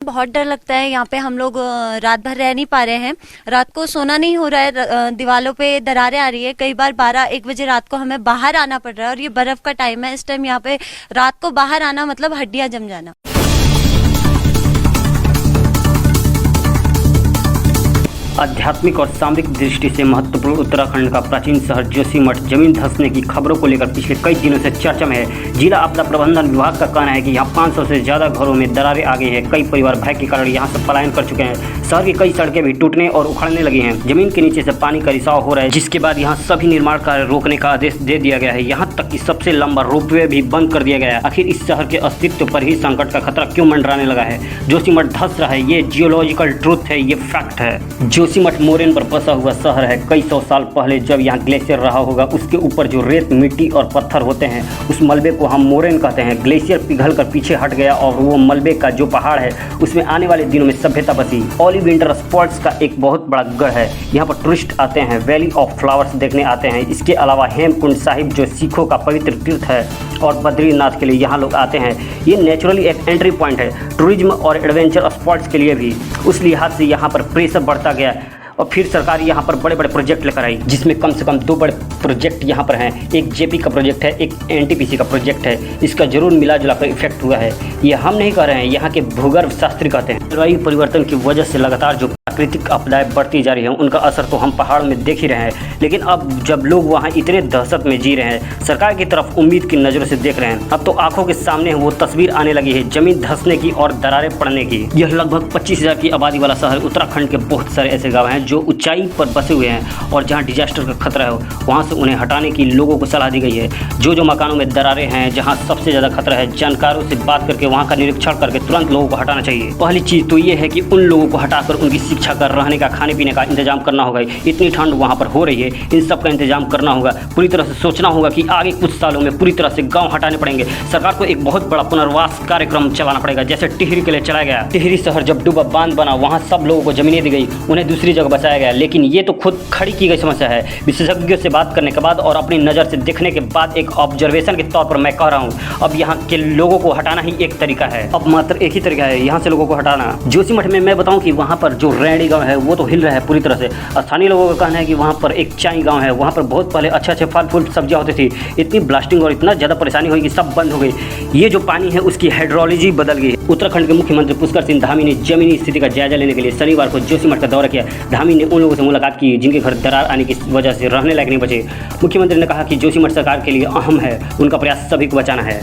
बहुत डर लगता है। यहाँ पे हम लोग रात भर रह नहीं पा रहे हैं, रात को सोना नहीं हो रहा है, दीवारों पे दरारें आ रही है। कई बार 12-1 बजे रात को हमें बाहर आना पड़ रहा है और ये बर्फ का टाइम है। इस टाइम यहाँ पे रात को बाहर आना मतलब हड्डियां जम जाना। आध्यात्मिक और सामरिक दृष्टि से महत्वपूर्ण उत्तराखंड का प्राचीन शहर जोशीमठ जमीन धंसने की खबरों को लेकर पिछले कई दिनों से चर्चा में है। जिला आपदा प्रबंधन विभाग का कहना है कि यहाँ 500 से ज़्यादा घरों में दरारें आ गई हैं। कई परिवार भय के कारण यहाँ से पलायन कर चुके हैं। शहर की कई सड़कें भी टूटने और उखड़ने लगी हैं। जमीन के नीचे से पानी का रिसाव हो रहा है, जिसके बाद यहाँ सभी निर्माण कार्य रोकने का आदेश दे दिया गया है। यहाँ तक कि सबसे लंबा रोपवे भी बंद कर दिया गया है। आखिर इस शहर के अस्तित्व पर ही संकट का खतरा क्यों मंडराने लगा है? जोशीमठ धंस रहा है, ये जियोलॉजिकल ट्रूथ है, ये फैक्ट है। जोशीमठ मोरेन पर बसा हुआ शहर है। कई सौ साल पहले जब यहाँ ग्लेशियर रहा होगा, उसके ऊपर जो रेत, मिट्टी और पत्थर होते हैं, उस मलबे को हम मोरेन कहते हैं। ग्लेशियर पिघल कर पीछे हट गया और वो मलबे का जो पहाड़ है, उसमें आने वाले दिनों में सभ्यता बसी। ऑलिव विंटर स्पॉट्स का एक बहुत बड़ा गढ़ है। यहाँ पर टूरिस्ट आते हैं, वैली ऑफ फ्लावर्स देखने आते हैं। इसके अलावा हेमकुंड साहिब जो सिखों का पवित्र तीर्थ है, और बद्रीनाथ के लिए यहाँ लोग आते हैं। ये नेचुरली एक एंट्री पॉइंट है टूरिज्म और एडवेंचर स्पॉट्स के लिए भी। उस लिहाज से यहाँ पर प्रेशर बढ़ता गया और फिर सरकार यहाँ पर बड़े बड़े प्रोजेक्ट लेकर आई, जिसमें कम से कम 2 बड़े प्रोजेक्ट यहाँ पर हैं। एक जेपी का प्रोजेक्ट है, एक एनटीपीसी का प्रोजेक्ट है। इसका जरूर मिला जुला कर इफेक्ट हुआ है। ये हम नहीं कह रहे हैं, यहाँ के भूगर्भ शास्त्री कहते हैं। जलवायु परिवर्तन की वजह से लगातार जो प्राकृतिक आपदाएं बढ़ती जा रही हैं, उनका असर तो हम पहाड़ में देख ही रहे हैं। लेकिन अब जब लोग वहाँ इतने दहशत में जी रहे हैं, सरकार की तरफ उम्मीद की नज़रों से देख रहे हैं, अब तो आंखों के सामने वो तस्वीर आने लगी है जमीन धंसने की और दरारें पड़ने की। यह लगभग 25,000 की आबादी वाला शहर उत्तराखंड के बहुत सारे ऐसे गाँव हैं जो ऊंचाई पर बसे हुए हैं और जहाँ डिजास्टर का खतरा है, वहाँ से उन्हें हटाने की लोगों को सलाह दी गई है। जो मकानों में दरारें हैं, जहाँ सबसे ज़्यादा खतरा है, जानकारों से बात करके वहाँ का निरीक्षण करके तुरंत लोगों को हटाना चाहिए। पहली चीज़ तो ये है कि उन लोगों को हटाकर उनकी शिक्षा का, रहने का, खाने पीने का इंतजाम करना होगा। इतनी ठंड वहाँ पर हो रही है, इन सब का इंतजाम करना होगा। पूरी तरह से सोचना होगा कि आगे कुछ सालों में पूरी तरह से गाँव हटाने पड़ेंगे। सरकार को एक बहुत बड़ा पुनर्वास कार्यक्रम चलाना पड़ेगा, जैसे टिहरी के लिए चलाया गया। टिहरी शहर जब डूबा, बांध बना, वहाँ सब लोगों को जमीनें दी गई, उन्हें दूसरी जगह बसाया गया। लेकिन ये तो खुद खड़ी की गई समस्या है। विशेषज्ञों से बात करने के बाद और अपनी नज़र से देखने के बाद एक ऑब्जर्वेशन के तौर पर मैं कह रहा हूँ, अब यहाँ के लोगों को हटाना ही एक तरीका है। अब मात्र एक ही तरीका है यहाँ से लोगों को हटाना। जोशीमठ में मैं बताऊँ कि वहाँ पर जो रैणी गाँव है वो तो हिल रहा है पूरी तरह से। स्थानीय लोगों का कहना है कि वहाँ पर एक चाई गाँव है, वहाँ पर बहुत पहले अच्छे फल फूल सब्जियाँ होती थी। इतनी ब्लास्टिंग और इतना ज़्यादा परेशानी हुई कि सब बंद हो गई। ये जो पानी है उसकी हाइड्रोलॉजी बदल गई। उत्तराखंड के मुख्यमंत्री पुष्कर सिंह धामी ने जमीनी स्थिति का जायजा लेने के लिए शनिवार को जोशीमठ का दौरा किया। धामी ने उन लोगों से मुलाकात की जिनके घर दरार आने की वजह से रहने लायक नहीं बचे। मुख्यमंत्री ने कहा कि जोशीमठ सरकार के लिए अहम है, उनका प्रयास सभी को बचाना है।